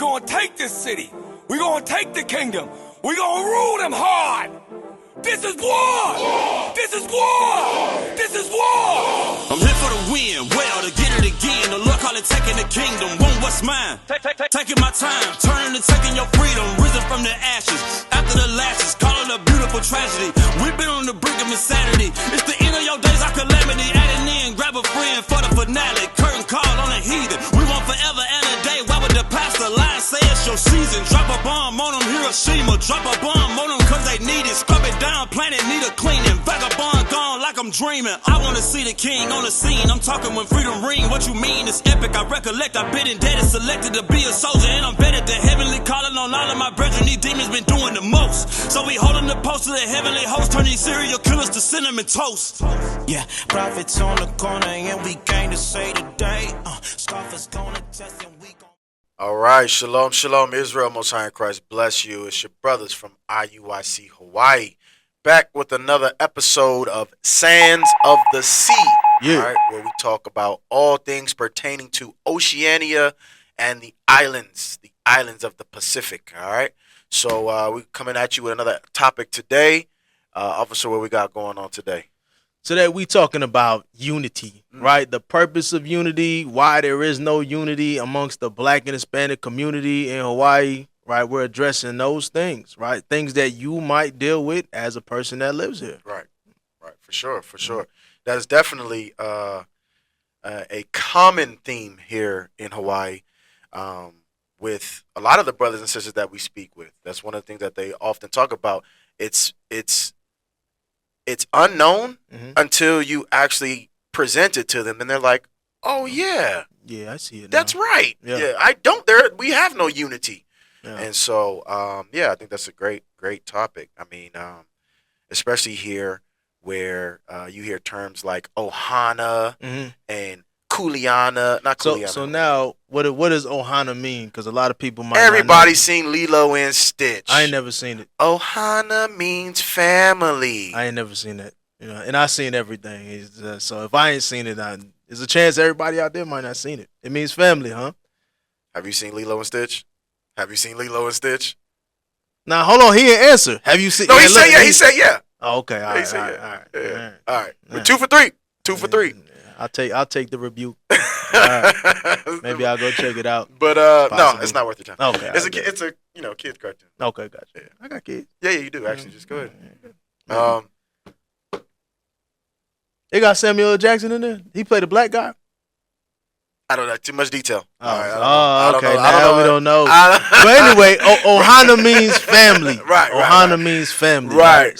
gonna take this city. We gonna take the kingdom. We gonna rule them hard. This is war. This is war. This is war. I'm here for the win, well, to get it again. The Lord call it taking the kingdom, want what's mine. Taking my time, turning and taking your freedom. Risen from the ashes, after the lashes, call it a beautiful tragedy. We've been on the brink of insanity. It's the end of your days, our calamity. Adding in, grab a friend for the finale. Curtain call on a heathen. We want forever and a day. Why would the pastor lie and say it's your season? Drop a bomb on them, Hiroshima. Drop a bomb on them cause they need it. Scrub it down, planet need a cleaning. Vagabond gone like I'm dreaming. I wanna see the king on the scene. I'm talking when freedom ring. What you mean? It's epic. I recollect. I've been indebted, selected to be a soldier, and I'm vetted. The heavenly calling on all of my brethren. These demons been doing the most. So we holding the post of the heavenly host. Turn these serial killers to cinnamon toast. Yeah, prophets on the corner, and we came to say today. Scoffers gonna test and we gon' All right, shalom, shalom, Israel, Most High in Christ bless you. It's your brothers from IUIC Hawaii, back with another episode of Sands of the Sea, all right, where we talk about all things pertaining to Oceania and the islands of the Pacific, all right? So we're coming at you with another topic today. Officer, what we got going on today? Today we talking about unity, right? The purpose of unity, why there is no unity amongst the Black and Hispanic community in Hawaii, right? We're addressing those things, right? Things that you might deal with as a person that lives here. Right, for sure. That is definitely a common theme here in Hawaii with a lot of the brothers and sisters that we speak with. That's one of the things that they often talk about. It's unknown until you actually present it to them, and they're like, "Oh yeah, I see it. That's now. right. Yeah, we have no unity." Yeah. And so, I think that's a great topic. I mean, especially here where you hear terms like Ohana and Kuleana, not Kuleana. So now, what does Ohana mean? Because a lot of people might. Everybody's seen Lilo and Stitch. I ain't never seen it. Ohana means family. I ain't never seen it. You know, and I seen everything. So if I ain't seen it, there's a chance everybody out there might not seen it. It means family, huh? Have you seen Lilo and Stitch? Have you seen Lilo and Stitch? Now hold on, he didn't answer. Have you seen? No, he said yeah. He said yeah. Oh, okay. All right. All right. We're 2 for 3. 2 for 3. I'll take the rebuke. Right. Maybe I'll go check it out. But no, it's not worth your time. Okay. It's a kids cartoon. Okay, gotcha. Yeah. I got kids. Yeah, you do actually. Just go ahead. They got Samuel L. Jackson in there. He played a black guy. I don't know. Too much detail. Okay. Now we don't know. But anyway, Ohana means family. Right. Ohana means family. Right.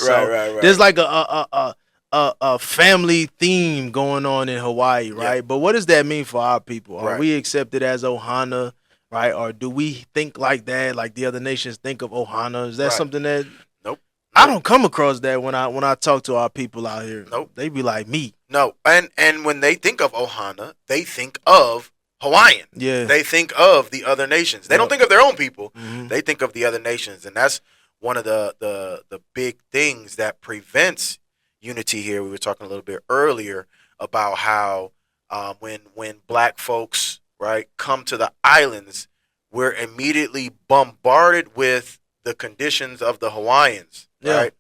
There's like a family theme going on in Hawaii, right? Yeah. But what does that mean for our people? Are we accepted as Ohana, right? Or do we think like that, like the other nations think of Ohana? Is that something that? Nope. I don't come across that when I talk to our people out here. Nope. They be like me. No, and when they think of Ohana, they think of Hawaiian. Yeah. They think of the other nations. They don't think of their own people. They think of the other nations, and that's one of the big things that prevents unity here. We were talking a little bit earlier about how when black folks come to the islands, we're immediately bombarded with the conditions of the Hawaiians, right?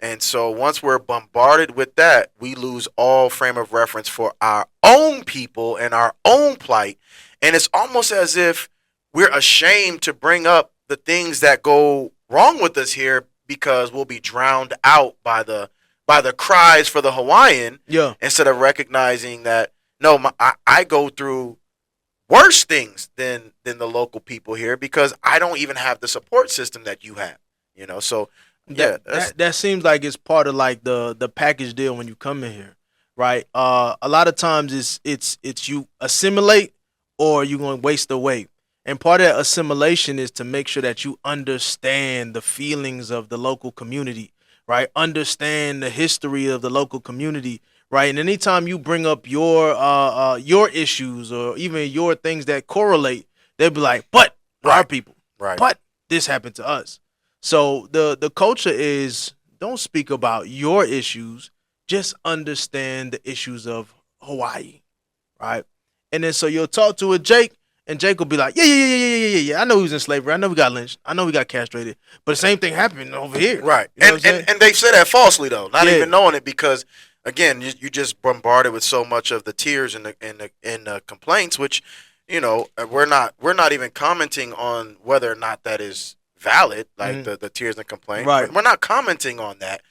And so once we're bombarded with that, we lose all frame of reference for our own people and our own plight. And it's almost as if we're ashamed to bring up the things that go wrong with us here because we'll be drowned out by the cries for the Hawaiian, instead of recognizing that, no, I go through worse things than the local people here because I don't even have the support system that you have, so... Yeah, that seems like it's part of like the package deal when you come in here, right? A lot of times it's you assimilate or you're going to waste away. And part of that assimilation is to make sure that you understand the feelings of the local community, right? Understand the history of the local community, right? And anytime you bring up your issues or even your things that correlate, they'll be like, but our people, but this happened to us. So the culture is, don't speak about your issues, just understand the issues of Hawaii, right? And then so you'll talk to a Jake, And Jake will be like, yeah. I know he was in slavery. I know we got lynched. I know we got castrated. But the same thing happened over here. Right. You know what I'm saying? And they say that falsely though, not Yeah. even knowing it, because again, you just bombarded with so much of the tears and the complaints, which, you know, we're not even commenting on whether or not that is valid, like the tears and complaints. Right. We're not commenting on that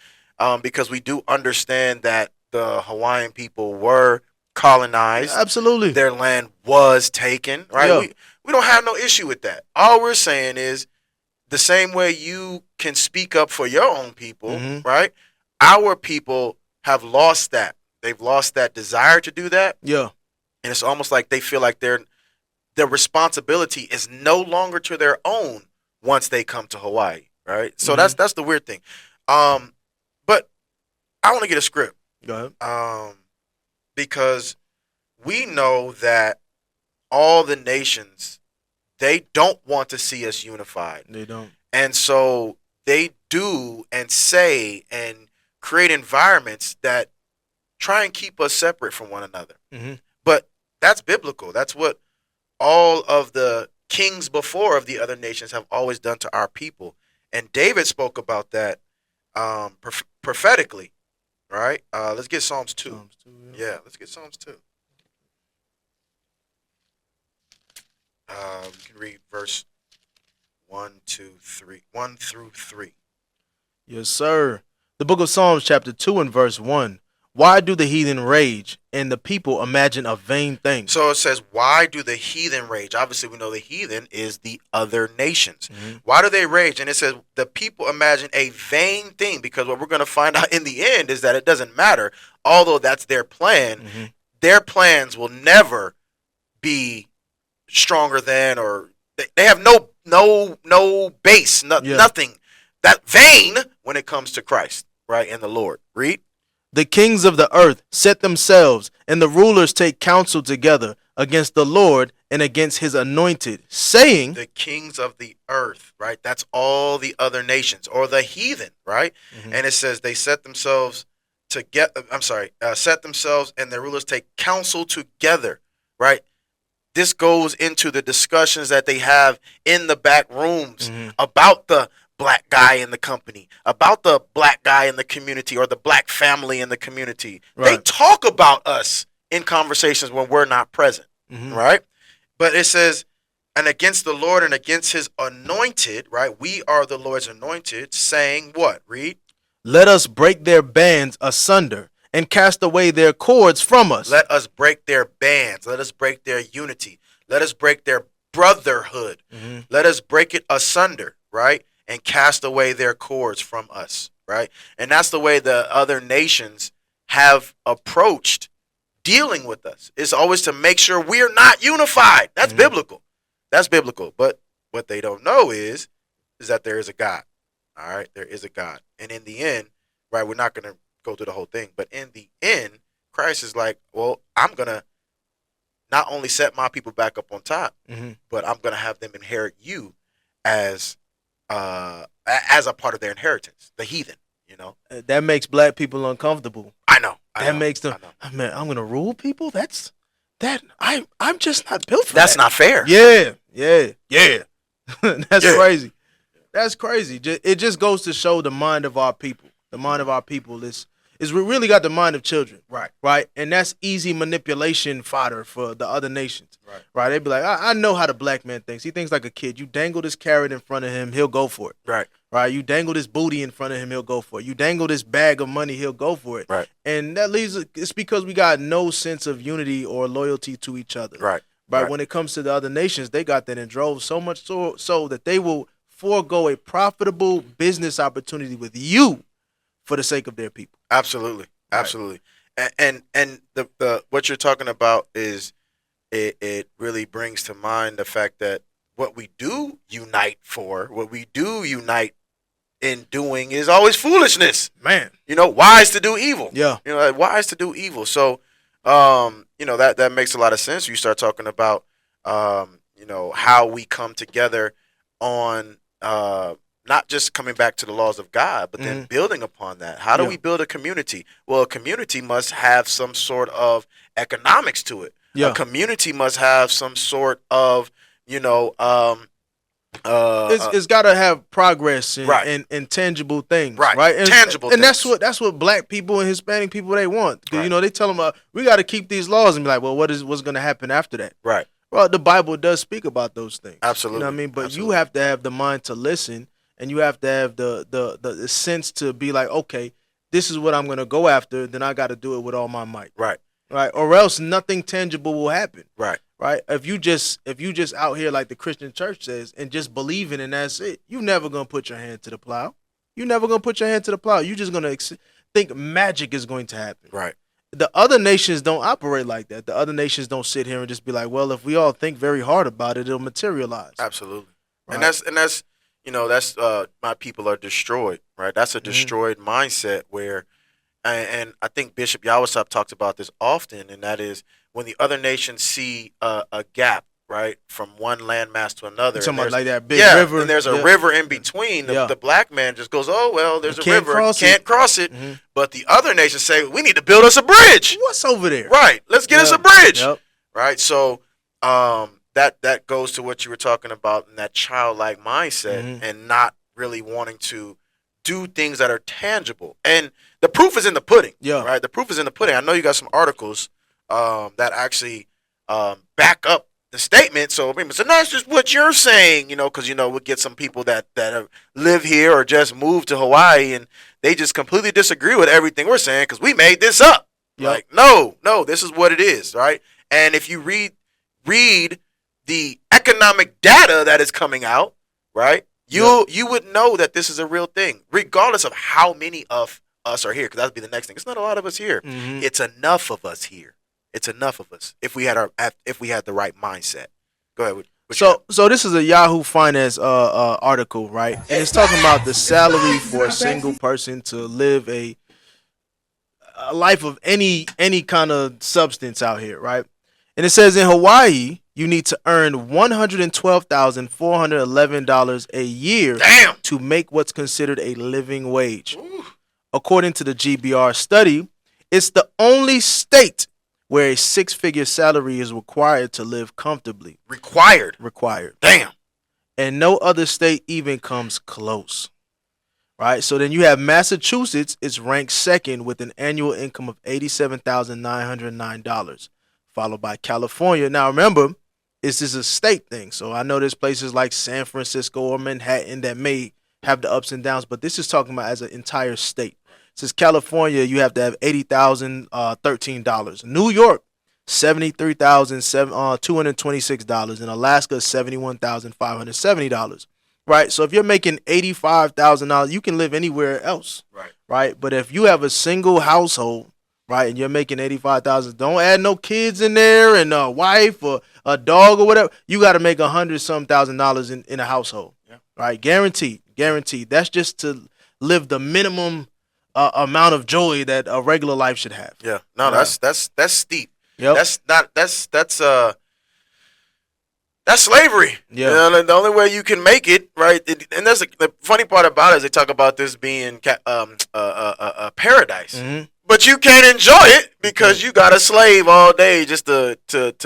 because we do understand that the Hawaiian people were colonized. Absolutely. Their land was taken, right? Yeah. We don't have no issue with that. All we're saying is the same way you can speak up for your own people, right? Our people have lost that. They've lost that desire to do that. Yeah. And it's almost like they feel like their responsibility is no longer to their own once they come to Hawaii, right? So that's the weird thing. But I want to get a script. Go ahead. Because we know that all the nations, they don't want to see us unified. They don't. And so they do and say and create environments that try and keep us separate from one another. But that's biblical. That's what all of the kings before of the other nations have always done to our people. And David spoke about that prophetically, right? Let's get Psalms 2. Psalms 2, Yeah, let's get Psalms 2. We can read verse 1 through 3. Yes, sir. The book of Psalms, chapter 2 and verse 1. Why do the heathen rage and the people imagine a vain thing? So it says, why do the heathen rage? Obviously, we know the heathen is the other nations. Why do they rage? And it says the people imagine a vain thing, because what we're going to find out in the end is that it doesn't matter. Although that's their plan, their plans will never be stronger than, or they have no base, nothing that vain when it comes to Christ, right? And the Lord. Read. The kings of the earth set themselves, and the rulers take counsel together against the Lord and against his anointed, saying, the kings of the earth, right? That's all the other nations, or the heathen, right? And it says they set themselves set themselves and their rulers take counsel together, right? This goes into the discussions that they have in the back rooms about the black guy in the company, about the black guy in the community, or the black family in the community. Right. They talk about us in conversations when we're not present, right? But it says, and against the Lord and against his anointed, right? We are the Lord's anointed, saying what? Read. let us break their bands asunder and cast away their cords from us. Let us break their bands. Let us break their unity. Let us break their brotherhood. Let us break it asunder, right? And cast away their cords from us, right? And that's the way the other nations have approached dealing with us. It's always to make sure we're not unified. That's biblical. That's biblical. But what they don't know is that there is a God. All right? There is a God. And in the end, right, we're not going to go through the whole thing, but in the end, Christ is like, well, I'm going to not only set my people back up on top, but I'm going to have them inherit you as a part of their inheritance, the heathen, you know? That makes black people uncomfortable. I know. That makes them, man, I'm going to rule people? I'm just not built for That's that. not fair. Yeah. That's crazy. That's crazy. It just goes to show the mind of our people. The mind of our people is we really got the mind of children. Right. And that's easy manipulation fodder for the other nations. Right. They'd be like, I know how the black man thinks. He thinks like a kid. You dangle this carrot in front of him, he'll go for it. Right. You dangle this booty in front of him, he'll go for it. You dangle this bag of money, he'll go for it. Right. And that leaves it's because we got no sense of unity or loyalty to each other. Right. When it comes to the other nations, they got that in droves, so much so that they will forego a profitable business opportunity with you for the sake of their people. Absolutely. And the what you're talking about is it really brings to mind the fact that what we do unite for, what we do unite in doing is always foolishness. Man. You know, wise to do evil. Yeah. You know, like, wise to do evil. So you know, that makes a lot of sense. You start talking about you know, how we come together on not just coming back to the laws of God, but then building upon that. How do we build a community? Well, a community must have some sort of economics to it. Yeah. A community must have some sort of, it's got to have progress and, Right. and tangible things, Right. right? And, Tangible and things. that's what black people and Hispanic people they want. 'Cause, Right. they tell them we got to keep these laws and be like, well, what's going to happen after that? right. Well, the Bible does speak about those things. Absolutely. You know what I mean? But Absolutely. you have to have the mind to listen, and you have to have the sense to be like, okay, this is what I'm going to go after. Then I got to do it with all my might, Right. right? Or else nothing tangible will happen. Right. Right? If you just out here like the Christian church says and just believing and that's it, you're never gonna put your hand to the plow. You're never gonna put your hand to the plow. You're just gonna think magic is going to happen. Right. The other nations don't operate like that. The other nations don't sit here and just be like, well, if we all think very hard about it, it'll materialize. Absolutely. Right. And that's my people are destroyed, right? That's a destroyed mindset where, and I think Bishop Yawasop talks about this often, and that is when the other nations see a gap, right, from one landmass to another. Something and like that big yeah, river. and there's a Yeah. river in between. The, Yeah. the black man just goes, oh, well, there's a Can't river. cross Can't it. cross it. Mhm. But the other nations say, we need to build us a bridge. What's over there? Right. Let's get us Yeah. a bridge. Yep. Right. So that goes to what you were talking about in that childlike mindset Mhm. and not really wanting to do things that are tangible. And the proof is in the pudding. Yeah. Right. The proof is in the pudding. I know you got some articles that actually back up the statement. So that's just what you're saying, because we'll get some people that live here or just moved to Hawaii and they just completely disagree with everything we're saying because we made this up. Yep. Like, no, this is what it is, right? And if you read the economic data that is coming out, right, you would know that this is a real thing, regardless of how many of us are here, because that would be the next thing. It's not a lot of us here. Mhm. It's enough of us here. It's enough of us if we had the right mindset. Go ahead. So this is a Yahoo Finance article, right? And it's talking about the salary for a single person to live a life of any kind of substance out here, right? And it says in Hawaii, you need to earn $112,411 a year Damn. to make what's considered a living wage. According to the GBR study, it's the only state where a six-figure salary is required to live comfortably. Required. Damn. And no other state even comes close. Right? So then you have Massachusetts, it's ranked second with an annual income of $87,909, followed by California. Now remember, this is a state thing. So I know there's places like San Francisco or Manhattan that may have the ups and downs, but this is talking about as an entire state. Since California, you have to have $80,013. New York, $73,226, and Alaska, $71,570. Right, so if you're making $85,000, you can live anywhere else. Right, but if you have a single household, right, and you're making $85,000, don't add no kids in there and a wife or a dog or whatever. You got to make $100,000 in a household. Right, guaranteed. That's just to live the minimum amount of joy that a regular life should have. Yeah. No, Right. that's steep. Yep. That's slavery. Yeah. The only way you can make it, right? And that's the funny part about it is they talk about this being a paradise, Mhm. but you can't enjoy it because you got to slave all day just to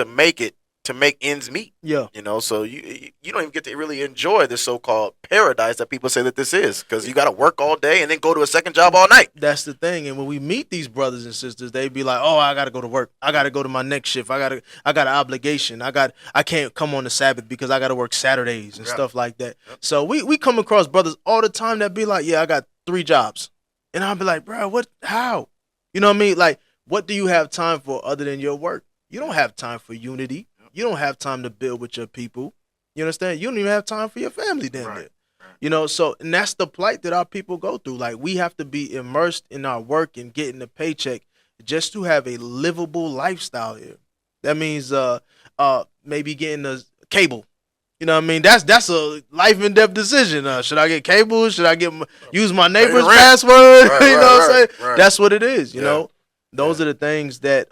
make it, to make ends meet. Yeah. So you don't even get to really enjoy this so-called paradise that people say that this is, because you got to work all day and then go to a second job all night. That's the thing. And when we meet these brothers and sisters, they be like, "Oh, I gotta go to work. I gotta go to my next shift. I got an obligation. I can't come on the Sabbath because I gotta work Saturdays and Yeah. stuff like that." So we come across brothers all the time that be like, "Yeah, I got 3 jobs," and I'll be like, "Bro, what? How? You know what I mean? Like, what do you have time for other than your work? You don't have time for unity. You don't have time to build with your people. You understand? You don't even have time for your family damn near. So, and that's the plight that our people go through. Like, we have to be immersed in our work and getting a paycheck just to have a livable lifestyle here. That means maybe getting a cable. You know what I mean? That's a life and death decision. Should I get cable? Should I use my neighbor's rent. password? Right, you know what I'm saying? right. That's what it is. You Yeah. know, those are the things that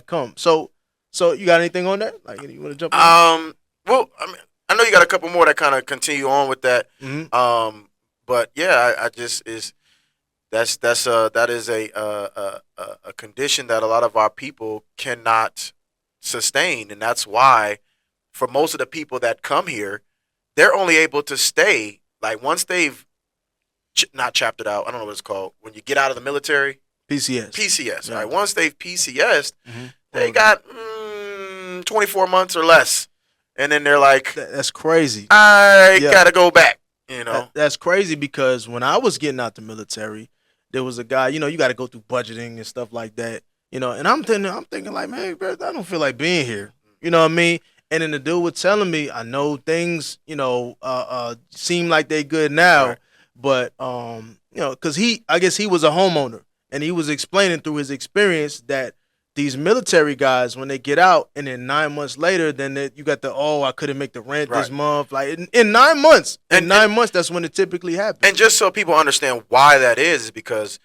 come. So you got anything on that? Like, you want to jump in? Well, I know you got a couple more that kind of continue on with that. Mhm. But yeah, I just that is a condition that a lot of our people cannot sustained, and that's why for most of the people that come here, they're only able to stay like once they've not chapped it out. I don't know what it's called when you get out of the military. PCS. PCS. Yeah. All right. Once they've PCS'd, Mhm. they got 24 months or less, and then they're like, That's crazy. I Yeah. gotta go back. You know. That's crazy because when I was getting out the military, there was a guy, you got to go through budgeting and stuff like that, and I'm thinking like, man, bro, I don't feel like being here. You know what I mean? And then the dude was telling me, I know things, seem like they good now, Right. but because I guess he was a homeowner and he was explaining through his experience that these military guys, when they get out and then 9 months later, then you got I couldn't make the rent this Right. month. Like in 9 months, And- 9 months, that's when it typically happens. And just so people understand why that is because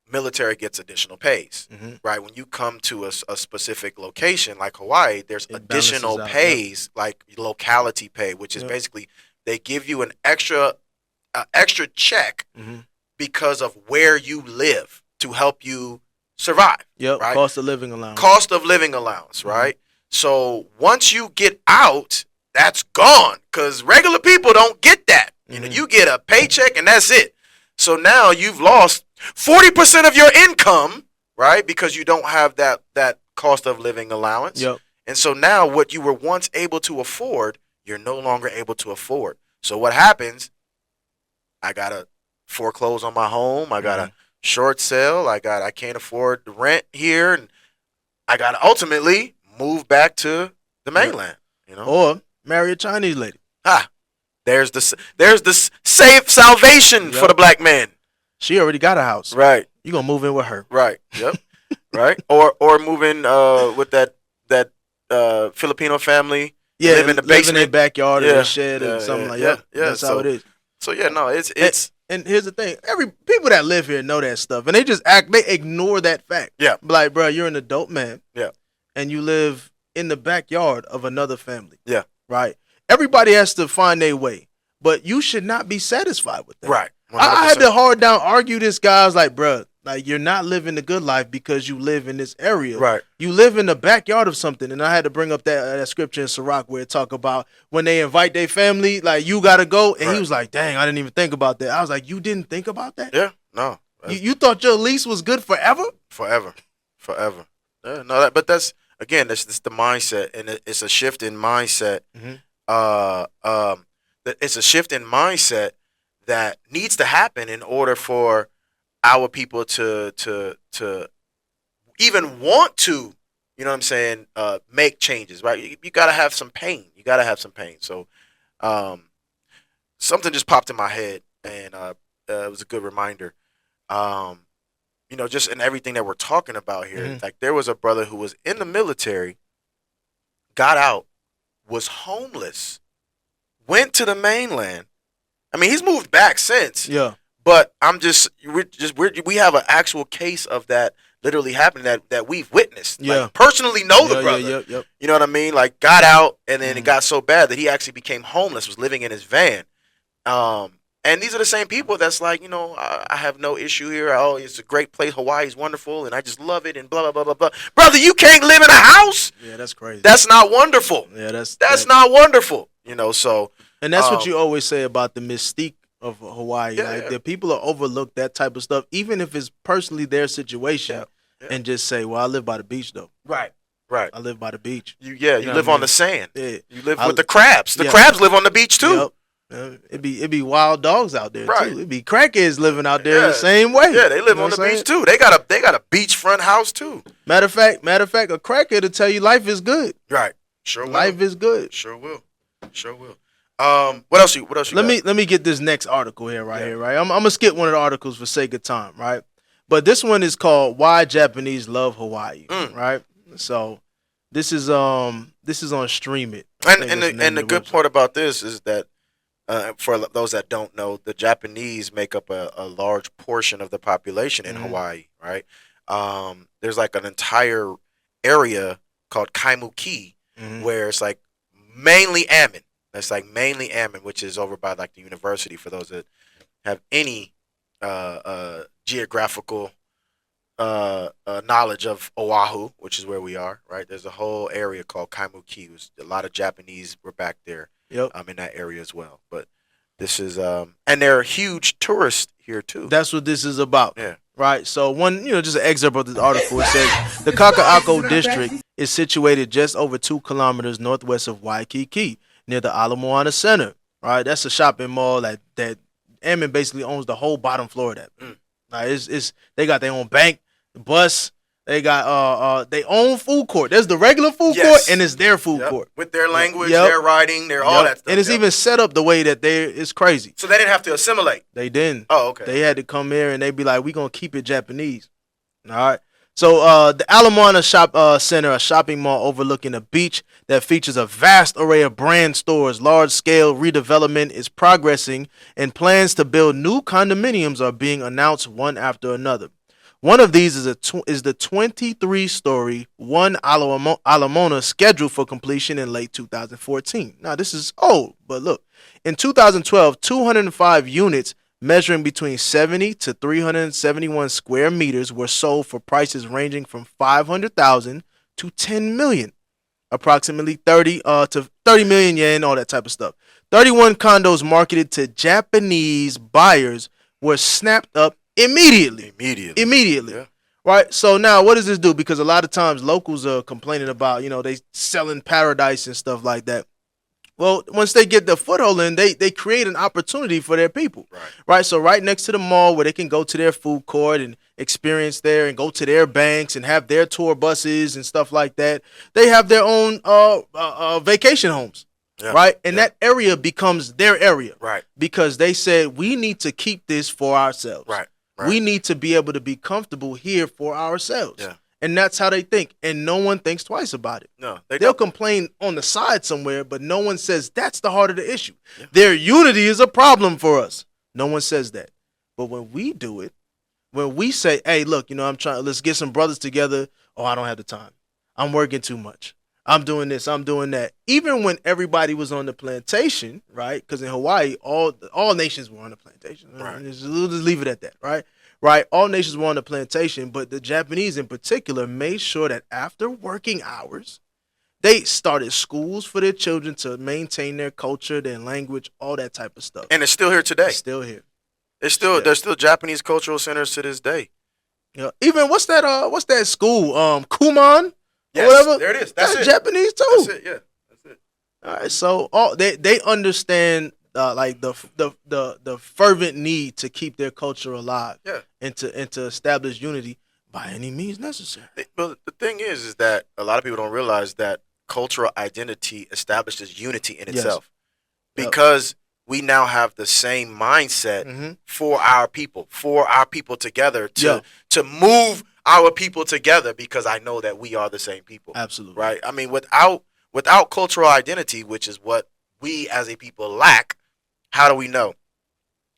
military gets additional pays, Mhm. right? When you come to a specific location like Hawaii, there's It additional balances out, pays like locality pay, which is Yep. basically they give you an extra check Mhm. because of where you live to help you survive. Yep, Right. cost of living allowance. Cost of living allowance, Mm-hmm. right? So once you get out, that's gone because regular people don't get that. Mhm. You get a paycheck and that's it. So now you've lost 40% of your income, right? Because you don't have that cost of living allowance. Yep. And so now what you were once able to afford, you're no longer able to afford. So what happens? I gotta foreclose on my home. I gotta short sale. I can't afford the rent here, and I gotta ultimately move back to the mainland. Or marry a Chinese lady. There's the safe salvation for Yep. the black man. She already got a house. Right. You gonna move in with her. Right. Yep. Right. Or moving with that Filipino family. Yeah, live in the live in basement. their backyard or Yeah, their shed or yeah, something yeah, like yeah, that. yeah, That's how so- it is. So yeah, no, it's And here's the thing: every people that live here know that stuff, and they ignore that fact. Yeah. Be like, bro, you're an adult man. Yeah. And you live in the backyard of another family. Yeah. Right. Everybody has to find their way, but you should not be satisfied with that. right. I had 100%. to hard down argue this guy. I was like, bro, like you're not living the good life because you live in this area. Right. You live in the backyard of something. And I had to bring up that scripture in Sirach where it talk about when they invite their family, like you gotta go. And Right. he was like, dang, I didn't even think about that. I was like, you didn't think about that? Yeah. No. You thought your lease was good forever? Forever. Yeah, no, but that's again, that's the mindset, and it's a shift in mindset. Mhm. It's a shift in mindset that needs to happen in order for our people to even want to, make changes, right? You got to have some pain. So, something just popped in my head, and it was a good reminder. Just in everything that we're talking about here, Mhm. like there was a brother who was in the military, got out, was homeless, went to the mainland. I mean, he's moved back since, Yeah. but we have an actual case of that literally happening that we've witnessed. Yeah. Like, personally know the brother. Yep. You know what I mean? Like got out, and then it Mhm. got so bad that he actually became homeless, was living in his van. And these are the same people that's like, I have no issue here. Oh, it's a great place. Hawaii's wonderful, and I just love it, and blah, blah, blah, blah, blah. Brother, you can't live in a house? Yeah, that's crazy. That's not wonderful. yeah, That's not wonderful. So, And that's what Um, you always say about the mystique of Hawaii. Yeah, like yeah. the people are overlook that type of stuff, even if it's personally their situation, Yeah. and just say, "Well, I live by the beach, though. right. I live by the beach." You know live what I on mean? the sand. Yeah, You live I- with the crabs. The yeah. crabs live on the beach too. Yep. It be wild dogs out there Right. too. It be crackheads living out there Yeah. the same way. Yeah, they live You know on the what I'm beach saying? too. They got a beachfront house too. Matter of fact, a crackhead will tell you life is good. Right. Sure will. Life is good. Sure will. What else you got? Let me get this next article here, Yeah. right? I'm gonna skip one of the articles for sake of time, right? But this one is called "Why Japanese Love Hawaii," right? So this is on Stream It. I think And that's name the of good website. part about this is that for those that don't know, the Japanese make up a large portion of the population in Mhm. Hawaii, right? There's like an entire area called Kaimuki Mhm. where it's like mainly Ammon. That's like mainly Ammon, which is over by like the university for those that have any geographical knowledge of Oahu, which is where we are, right? There's a whole area called Kaimuki. A lot of Japanese were back there, Yep. in that area as well. But this is, and they're huge tourists here too. That's what this is about. Yeah. Right. So just an excerpt of this article. It says the Kaka'ako district is situated just over 2 kilometers northwest of Waikiki, near the Ala Moana Center. Right. That's a shopping mall that Ammon basically owns the whole bottom floor of that. Like it's they got their own bank, bus. They got they own food court. There's the regular food court and it's their food Yep. court. With their language, their writing, their all that stuff. And it's even set up the way that it's crazy. So they didn't have to assimilate. They didn't. Oh, okay. They had to come here and they be like, we gonna keep it Japanese. All right. So the Ala Moana Center, a shopping mall overlooking a beach that features a vast array of brand stores, large-scale redevelopment is progressing, and plans to build new condominiums are being announced one after another. One of these is the 23-story One Ala Moana scheduled for completion in late 2014. Now, this is old, but look. In 2012, 205 units measuring between 70 to 371 square meters were sold for prices ranging from 500,000 to 10 million, approximately 30 to 30 million yen, all that type of stuff. 31 condos marketed to Japanese buyers were snapped up immediately. Yeah. Right. So now what does this do? Because a lot of times locals are complaining about, they selling paradise and stuff like that. Well, once they get the foothold in, they create an opportunity for their people. Right. So right next to the mall where they can go to their food court and experience there and go to their banks and have their tour buses and stuff like that. They have their own vacation homes. Yeah. Right. And that area becomes their area. Right. Because they said, we need to keep this for ourselves. Right. We need to be able to be comfortable here for ourselves. Yeah. And that's how they think. And no one thinks twice about it. No, they'll complain on the side somewhere, but no one says that's the heart of the issue. Yeah. Their unity is a problem for us. No one says that. But when we do it, when we say, hey, look, let's get some brothers together. Oh, I don't have the time. I'm working too much. I'm doing this, I'm doing that. Even when everybody was on the plantation, right? Because in Hawaii, all nations were on the plantation. Right. Just leave it at that, right? Right. All nations were on the plantation, but the Japanese in particular made sure that after working hours, they started schools for their children to maintain their culture, their language, all that type of stuff. And it's still here today. It's still here. There's still Japanese cultural centers to this day. Yeah. Even what's that school? Kumon? Yes, whatever. There it is. That's it. Japanese too. That's it. Yeah, that's it. All right, so they understand like the fervent need to keep their culture alive. Yeah, and to establish unity by any means necessary. But the thing is that a lot of people don't realize that cultural identity establishes unity in itself, because we now have the same mindset for our people together to move our people together, because I know that we are the same people. Absolutely. Right? I mean, without cultural identity, which is what we as a people lack, how do we know?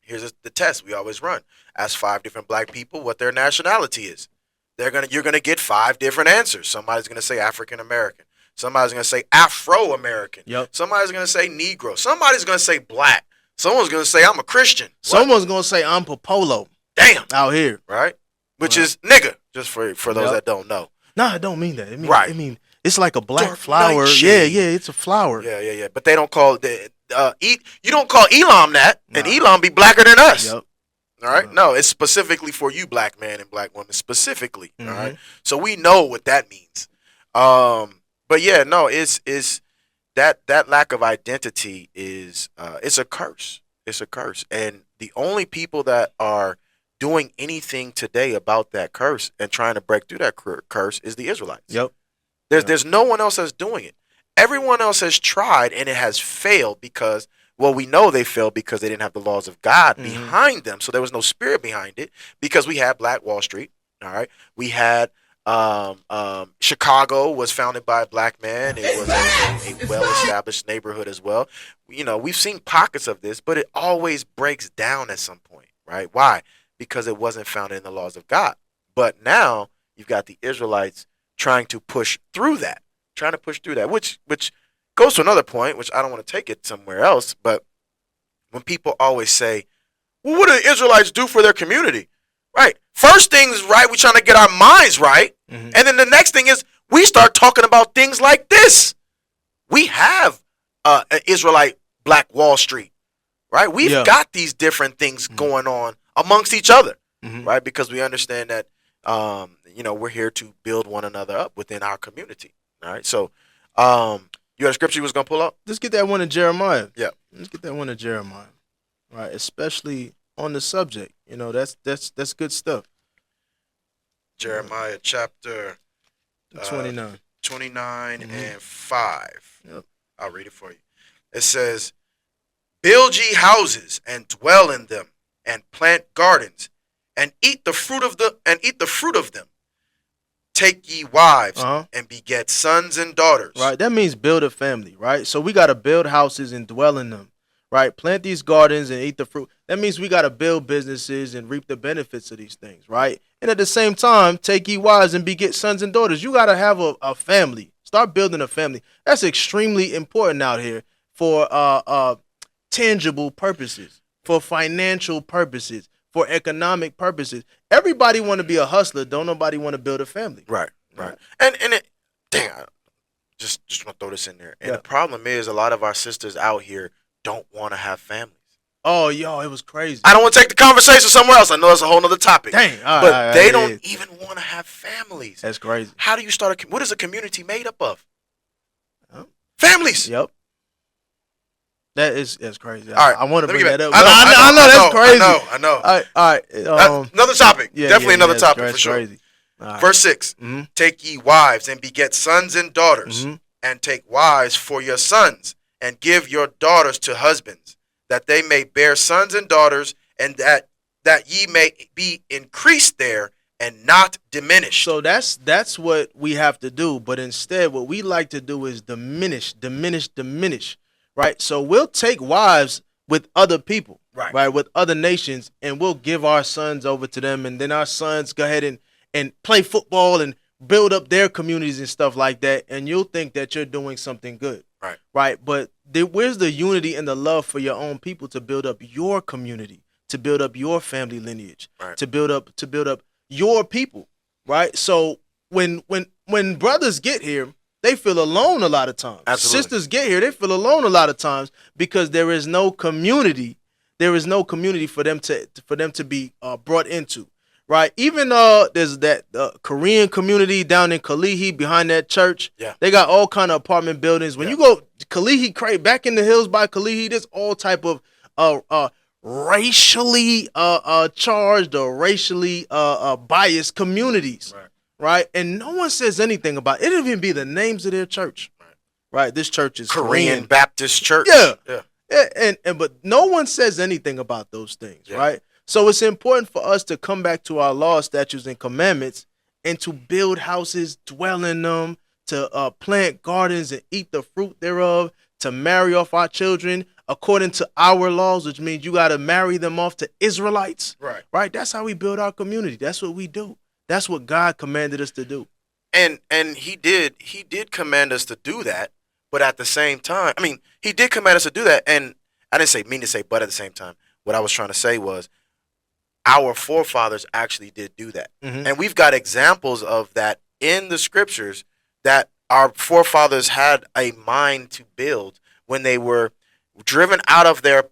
Here's the test we always run. Ask 5 different black people what their nationality is. You're gonna get 5 different answers. Somebody's gonna say African American. Somebody's gonna say Afro American. Yep. Somebody's gonna say Negro. Somebody's gonna say black. Someone's gonna say I'm a Christian. Someone's gonna say I'm Popolo. Damn. Out here. Right? Which is nigga, just for those that don't know. No, I don't mean that. Right. I mean, it's like a black Dark flower. Yeah, it's a flower. Yeah. But they don't call you don't call Elam that, and Elam be blacker than us. Yep. All right? No, it's specifically for you black man and black woman, specifically. All right? So we know what that means. But yeah, no, it's that lack of identity is it's a curse. It's a curse. And the only people that are doing anything today about that curse and trying to break through that curse is the Israelites. Yep. There's no one else that's doing it. Everyone else has tried and it has failed because, well, we know they failed because they didn't have the laws of God behind them. So there was no spirit behind it, because we had Black Wall Street. All right. We had Chicago was founded by a black man. It was a well-established neighborhood as well. We've seen pockets of this, but it always breaks down at some point, right? Why? Because it wasn't founded in the laws of God. But now you've got the Israelites trying to push through that, which goes to another point, which I don't want to take it somewhere else. But when people always say, well, what do the Israelites do for their community? Right. First thing is right, we're trying to get our minds right. And then the next thing is we start talking about things like this. We have an Israelite Black Wall Street, right? We've got these different things going on amongst each other, right? Because we understand that, we're here to build one another up within our community, all right? So you had a scripture you was going to pull up? Let's get that one in Jeremiah. Yeah. Let's get that one in Jeremiah, right? Especially on the subject. That's good stuff. Jeremiah chapter 29. 29 and 5. Yep. I'll read it for you. It says, "Build ye houses and dwell in them, and plant gardens, and eat the fruit of them. Take ye wives and beget sons and daughters." Right. That means build a family, right? So we got to build houses and dwell in them, right? Plant these gardens and eat the fruit. That means we got to build businesses and reap the benefits of these things, right? And at the same time, take ye wives and beget sons and daughters. You got to have a family. Start building a family. That's extremely important out here for tangible purposes, for financial purposes, for economic purposes. Everybody want to be a hustler. Don't nobody want to build a family. Right. And just want to throw this in there. And the problem is a lot of our sisters out here don't want to have families. Oh, yo, it was crazy. I don't want to take the conversation somewhere else. I know that's a whole nother topic. Dang. But they don't even want to have families. That's crazy. How do you start what is a community made up of? Families. Yep. That's crazy. All right, I want to bring that up. I know, that's crazy. I know. All right. Another topic. Definitely another topic for sure. Crazy. Right. Verse 6. Take ye wives and beget sons and daughters, and take wives for your sons, and give your daughters to husbands, that they may bear sons and daughters, and that ye may be increased there and not diminished. So that's what we have to do. But instead, what we like to do is diminish. Right? So we'll take wives with other people, right? With other nations, and we'll give our sons over to them, and then our sons go ahead and play football and build up their communities and stuff like that, and you'll think that you're doing something good. Right? But where's the unity and the love for your own people to build up your community, to build up your family lineage, to build up your people, right? So when brothers get here, they feel alone a lot of times. Absolutely. Sisters get here, they feel alone a lot of times because there is no community. There is no community for them to be brought into. Right, even there's that Korean community down in Kalihi behind that church. Yeah, they got all kind of apartment buildings. When you go Kalihi, back in the hills by Kalihi, there's all type of racially charged or racially biased communities. Right, and no one says anything about it. It doesn't even be the names of their church. Right, this church is Korean Baptist Church. Yeah. And but no one says anything about those things. Right. So it's important for us to come back to our laws, statutes, and commandments and to build houses, dwell in them, to plant gardens and eat the fruit thereof, to marry off our children according to our laws, which means you got to marry them off to Israelites. Right. That's how we build our community. That's what we do. That's what God commanded us to do. And he did command us to do that, but at the same time, he did command us to do that, and I didn't mean to say but at the same time. What I was trying to say was our forefathers actually did do that. And we've got examples of that in the scriptures that our forefathers had a mind to build when they were driven out of their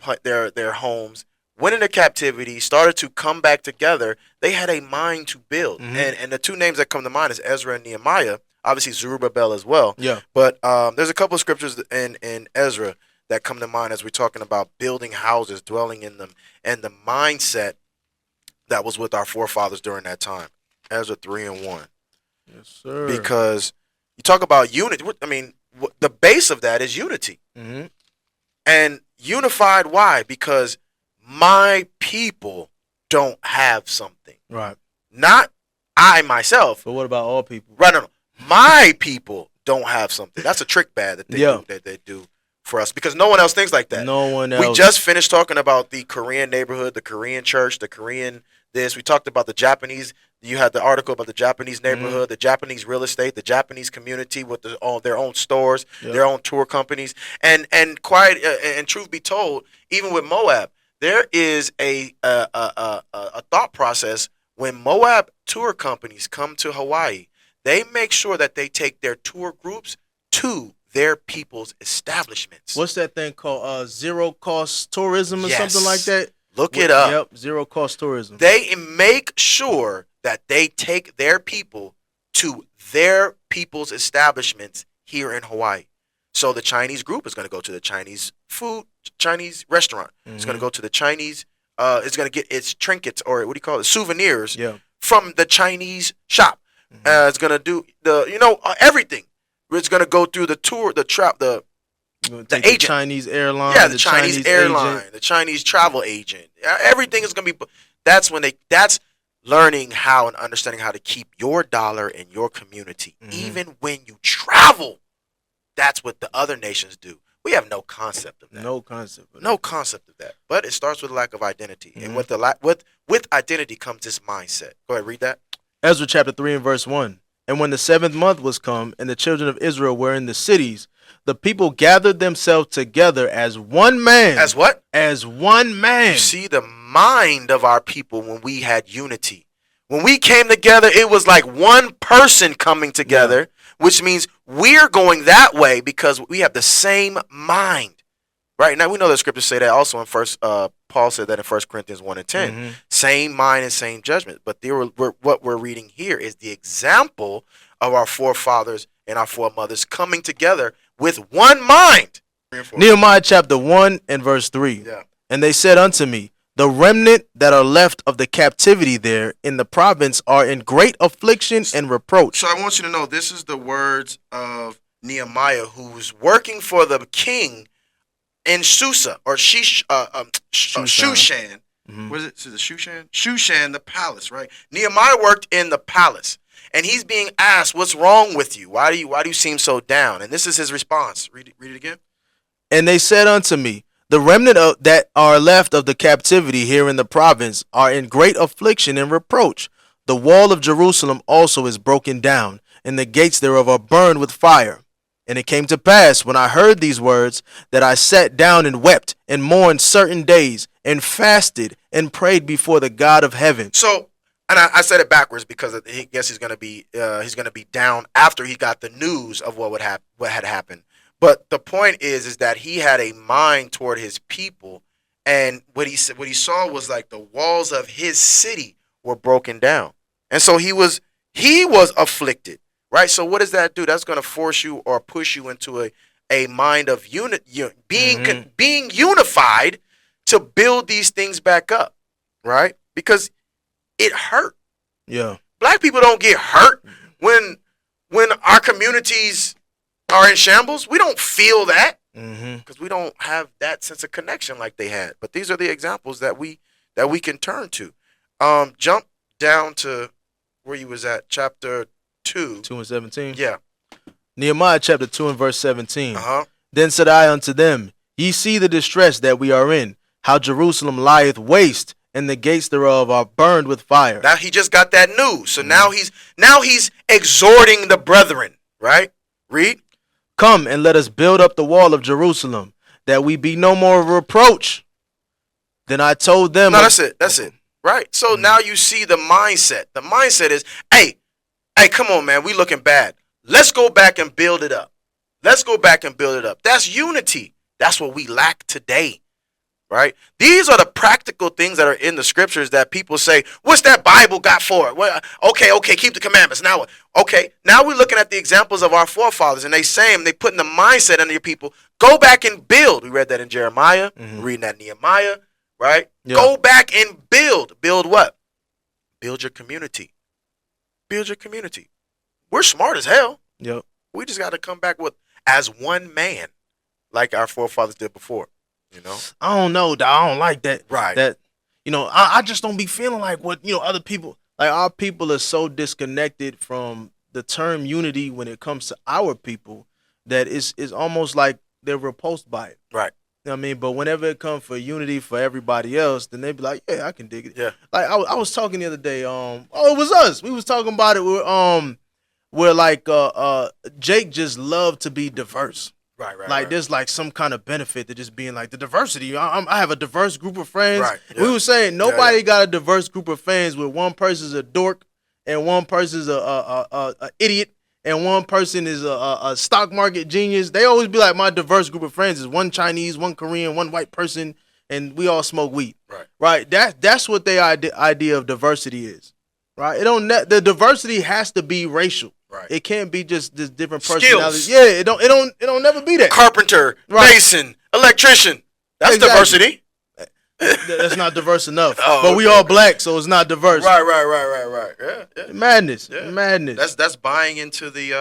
homes, went into captivity, started to come back together. They had a mind to build. And the two names that come to mind is Ezra and Nehemiah, obviously Zerubbabel as well. Yeah. But there's a couple of scriptures in Ezra that come to mind as we're talking about building houses, dwelling in them, and the mindset that was with our forefathers during that time. Ezra 3 and 1. Yes, sir. Because you talk about unity. The base of that is unity. And unified, why? Because my people don't have something. Right. Not I myself. But what about all people? Right. No. My people don't have something. That's a trick bad that they do for us because no one else thinks like that. No one else. We just finished talking about the Korean neighborhood, the Korean church, the Korean this. We talked about the Japanese. You had the article about the Japanese neighborhood, the Japanese real estate, the Japanese community with their own stores, their own tour companies, and truth be told, even with Moab, there is a thought process when Moab tour companies come to Hawaii, they make sure that they take their tour groups to their people's establishments. What's that thing called? Zero cost tourism or Yes. something like that? Look it up. Yep, zero cost tourism. They make sure that they take their people to their people's establishments here in Hawaii. So the Chinese group is going to go to the Chinese restaurant. It's going to go to the Chinese. It's going to get its trinkets, or what do you call it, souvenirs, Yeah. from the Chinese shop. It's going to do everything. It's going to go through the tour, the agent. Chinese airline. Yeah, the Chinese airline, agent. the Chinese travel agent. Everything is going to be. That's learning how and understanding how to keep your dollar in your community, even when you travel. That's what the other nations do. We have no concept of that. No concept. Of No concept of that. But it starts with a lack of identity, and with identity comes this mindset. Go ahead, read that. Ezra chapter 3 and verse 1. And when the 7th month was come, and the children of Israel were in the cities, the people gathered themselves together as one man. As what? As one man. You see the mind of our people when we had unity. When we came together, it was like one person coming together, which means we're going that way because we have the same mind. Right? Now, we know the scriptures say that also in Paul said that in 1 Corinthians 1 and 10. Same mind and same judgment. But what we're reading here is the example of our forefathers and our foremothers coming together with one mind. Nehemiah chapter 1 and verse 3. Yeah. And they said unto me, the remnant that are left of the captivity there in the province are in great affliction and reproach. So I want you to know this is the words of Nehemiah, who's working for the king in Susa or Shushan. What is it? Is it Shushan? Shushan, the palace, right? Nehemiah worked in the palace, and he's being asked, "What's wrong with you? Why do you seem so down?" And this is his response. Read it again. And they said unto me, the remnant that are left of the captivity here in the province are in great affliction and reproach. The wall of Jerusalem also is broken down, and the gates thereof are burned with fire. And it came to pass, when I heard these words, that I sat down and wept and mourned certain days and fasted and prayed before the God of heaven. So, and I said it backwards because I guess he's gonna be down after he got the news of what had happened. But the point is that he had a mind toward his people, and what he saw was like the walls of his city were broken down, and so he was afflicted. Right, so what does that do? That's going to force you or push you into a mind of being unified to build these things back up, right? Because it hurt. Yeah, Black people don't get hurt when our communities are in shambles. We don't feel that because we don't have that sense of connection like they had. But these are the examples that we can turn to. Jump down to where you was at, chapter 2 and 17. Yeah. Nehemiah chapter 2 and verse 17. Uh-huh. Then said I unto them, ye see the distress that we are in, how Jerusalem lieth waste, and the gates thereof are burned with fire. Now he just got that news. So now he's exhorting the brethren, right? Read. Come and let us build up the wall of Jerusalem, that we be no more of reproach. Then I told them. No, that's it. Right? So now you see the mindset. The mindset is, hey, come on, man. We looking bad. Let's go back and build it up. That's unity. That's what we lack today. Right? These are the practical things that are in the scriptures that people say, what's that Bible got for it? Well, okay, keep the commandments. Now what? Okay, now we're looking at the examples of our forefathers, and they putting the mindset into your people. Go back and build. We read that in Jeremiah. We're reading that in Nehemiah, right? Yeah. Go back and build. Build what? Build your community. We're smart as hell. Yep. We just got to come back as one man, like our forefathers did before. You know, I don't know, dog. I don't like that. Right. That, I just don't be feeling like what, other people, like our people are so disconnected from the term unity when it comes to our people that it's almost like they're repulsed by it. Right. You know what I mean? But whenever it comes for unity for everybody else, then they be like, yeah, I can dig it. Yeah. Like I was talking the other day, it was us. We was talking about it where like Jake just loved to be diverse. Right. Like there's like some kind of benefit to just being like the diversity. I have a diverse group of friends. Right, yeah. We were saying nobody got a diverse group of friends where one person's a dork and one person's a idiot and one person is a stock market genius. They always be like, my diverse group of friends is one Chinese, one Korean, one white person, and we all smoke weed. Right. That's what their idea of diversity is. Right. The diversity has to be racial. Right. It can't be just this different personalities. Skills. Yeah, it don't never be that. Carpenter, mason, electrician. That's diversity. That's not diverse enough. Oh, but we all black, so it's not diverse. Right. Yeah. Madness. Yeah. Madness. That's buying into the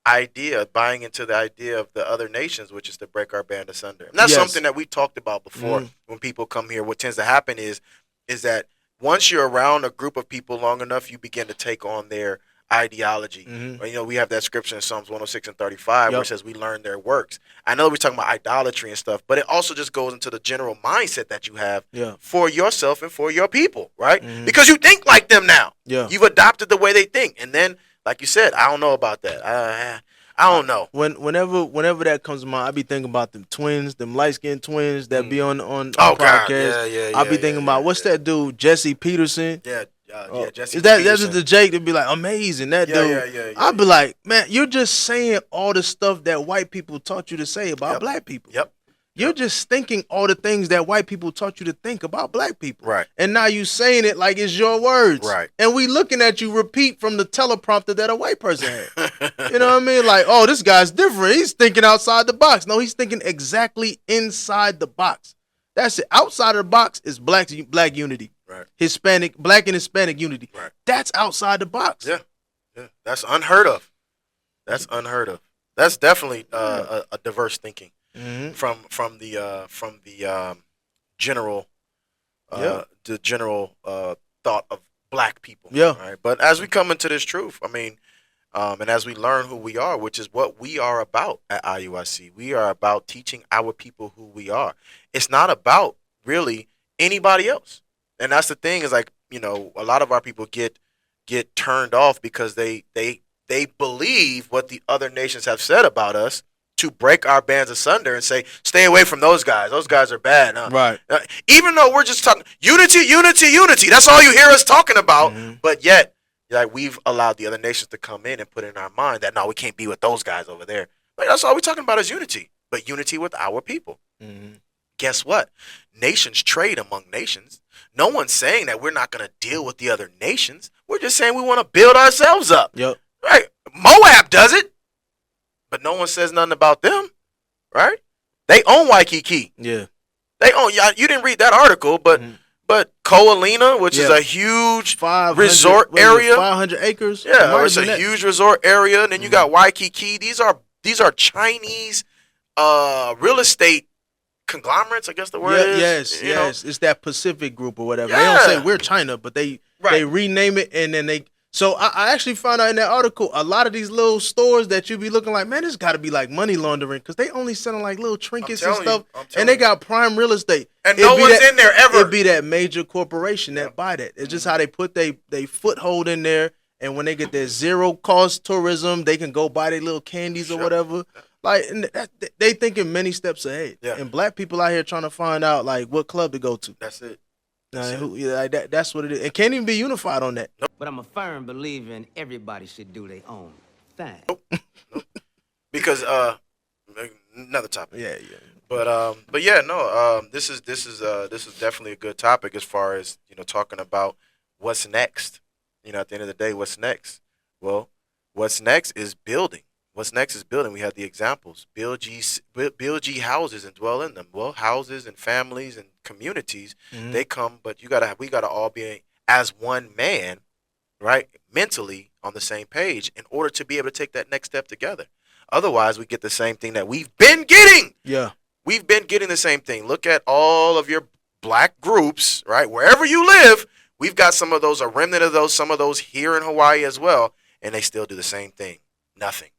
idea, buying into the idea of the other nations, which is to break our band asunder. And that's something that we talked about before. When people come here, what tends to happen is that once you're around a group of people long enough, you begin to take on their ideology. We have that scripture in Psalms 106 and 35 where it says we learn their works. I know we're talking about idolatry and stuff, but it also just goes into the general mindset that you have for yourself and for your people, right? Because you think like them now. You've adopted the way they think. And then, like you said, I don't know about that. I don't know. Whenever that comes to mind, I be thinking about them twins, them light skinned twins that be on podcast. God. Yeah. I be thinking about what's that dude, Jesse Peterson? Jesse. Is that the Jake that be like amazing? That dude. Yeah. I'd be like, man, you're just saying all the stuff that white people taught you to say about black people. You're just thinking all the things that white people taught you to think about black people. Right. And now you saying it like it's your words. Right. And we looking at you repeat from the teleprompter that a white person had. You know what I mean? Like, oh, this guy's different. He's thinking outside the box. No, he's thinking exactly inside the box. That's it. Outside of the box is black unity. Right. Black and Hispanic unity. Right. That's outside the box. Yeah. That's unheard of. That's definitely a diverse thinking. From the general thought of black people. Right? But as we come into this truth, I mean, and as we learn who we are, which is what we are about at IUIC, we are about teaching our people who we are. It's not about really anybody else. And that's the thing is like, a lot of our people get turned off because they believe what the other nations have said about us to break our bands asunder and say, stay away from those guys. Those guys are bad. Huh? Right. Even though we're just talking unity. That's all you hear us talking about. But yet, like, we've allowed the other nations to come in and put in our mind that, no, we can't be with those guys over there. Like, that's all we're talking about is unity. But unity with our people. Guess what? Nations trade among nations. No one's saying that we're not going to deal with the other nations. We're just saying we want to build ourselves up. Right? Moab does it. But no one says nothing about them, right? They own Waikiki. Yeah. They own. You didn't read that article, but Koalina, which is a huge resort area, 500 acres. Yeah, it's a huge resort area, and then you got Waikiki. These are Chinese real estate conglomerates, I guess the word is. Yes. It's that Pacific group or whatever. They don't say we're China, but they rename it and then they. So I actually found out in that article, a lot of these little stores that you be looking like, man, this got to be like money laundering because they only selling like little trinkets and stuff, and they got prime real estate. And no one's in there ever. It'd be that major corporation that buy that. It's just how they put they foothold in there, and when they get their zero cost tourism, they can go buy their little candies or whatever. Like, and they thinking many steps ahead. Yeah. And black people out here trying to find out like what club to go to. That's it. That's what it is. It can't even be unified on that. But I'm a firm believer in everybody should do their own thing. Because another topic. Yeah. But yeah, no. This is definitely a good topic as far as talking about what's next. At the end of the day, what's next? Well, what's next is building. We have the examples. Build ye houses and dwell in them. Well, houses and families and communities, they come, but we gotta all be as one man, right? Mentally on the same page in order to be able to take that next step together. Otherwise, we get the same thing that we've been getting. Yeah. We've been getting the same thing. Look at all of your black groups, right? Wherever you live, we've got some of those, a remnant of those, some of those here in Hawaii as well, and they still do the same thing. Nothing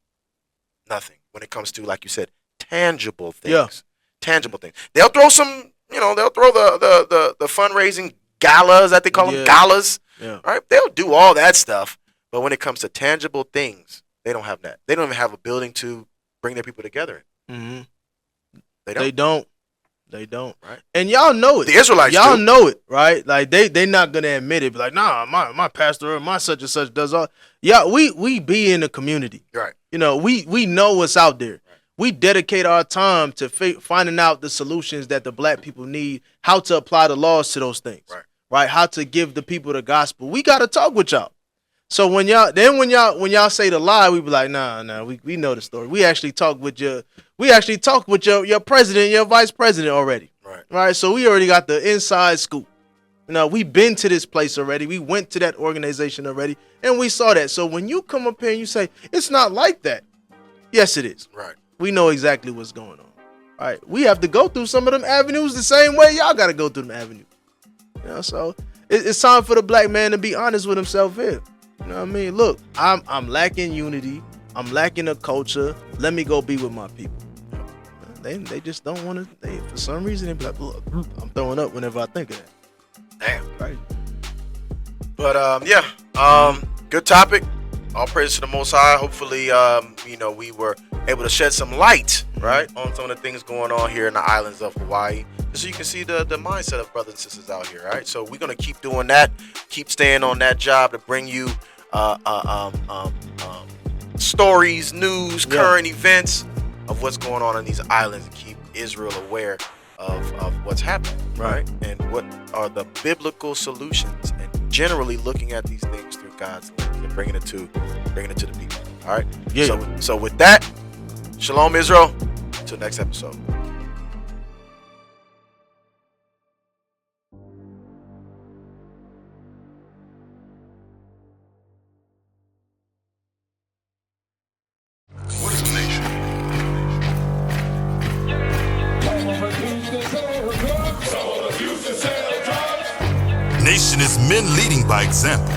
when it comes to, like you said, tangible things. Yeah. Tangible things. They'll throw some, they'll throw the fundraising galas that they call them, galas. Yeah. Right? They'll do all that stuff. But when it comes to tangible things, They don't have that. They don't even have a building to bring their people together in. Mm-hmm. They don't. They don't. Right. And y'all know it. The Israelites y'all do. know it, right? Like they not gonna admit it. Be like, nah, my pastor or my such and such does all. Yeah, we be in the community. Right. You know, we know what's out there. Right. We dedicate our time to finding out the solutions that the black people need, how to apply the laws to those things. Right? How to give the people the gospel. We gotta talk with y'all. So when y'all say the lie, we be like, nah, we know the story. We actually talk with your president, your vice president already. Right. So we already got the inside scoop. You know, we've been to this place already. We went to that organization already, and we saw that. So when you come up here and you say it's not like that, yes, it is. Right. We know exactly what's going on. Right. We have to go through some of them avenues the same way y'all got to go through them avenues. You know, so it's time for the black man to be honest with himself here. You know what I mean? Look, I'm lacking unity. I'm lacking a culture. Let me go be with my people. They just don't want to. For some reason, they be like, look, I'm throwing up whenever I think of that. Damn. Right. But good topic. All praise to the Most High. Hopefully, we were able to shed some light, right, on some of the things going on here in the islands of Hawaii, just so you can see the mindset of brothers and sisters out here, right? So we're gonna keep doing that, keep staying on that job to bring you stories, news, current events of what's going on in these islands, and keep Israel aware of what's happening, right? And what are the biblical solutions, and generally looking at these things through God's lens and bringing it to the people. All right. Yeah. So with that, shalom Israel. Till next episode. What is a nation? Nation is men leading by example.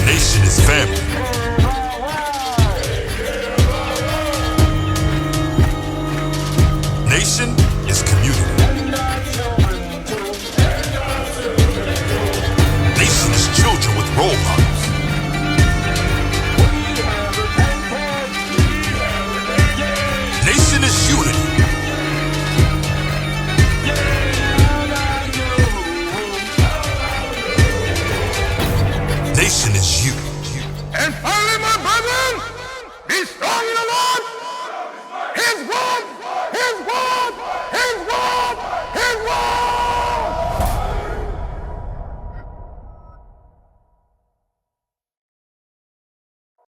Nation is family. Nation is community. Nation is children with role models. Nation is unity. Nation is you. And finally, my brethren, be strong in the Lord. His word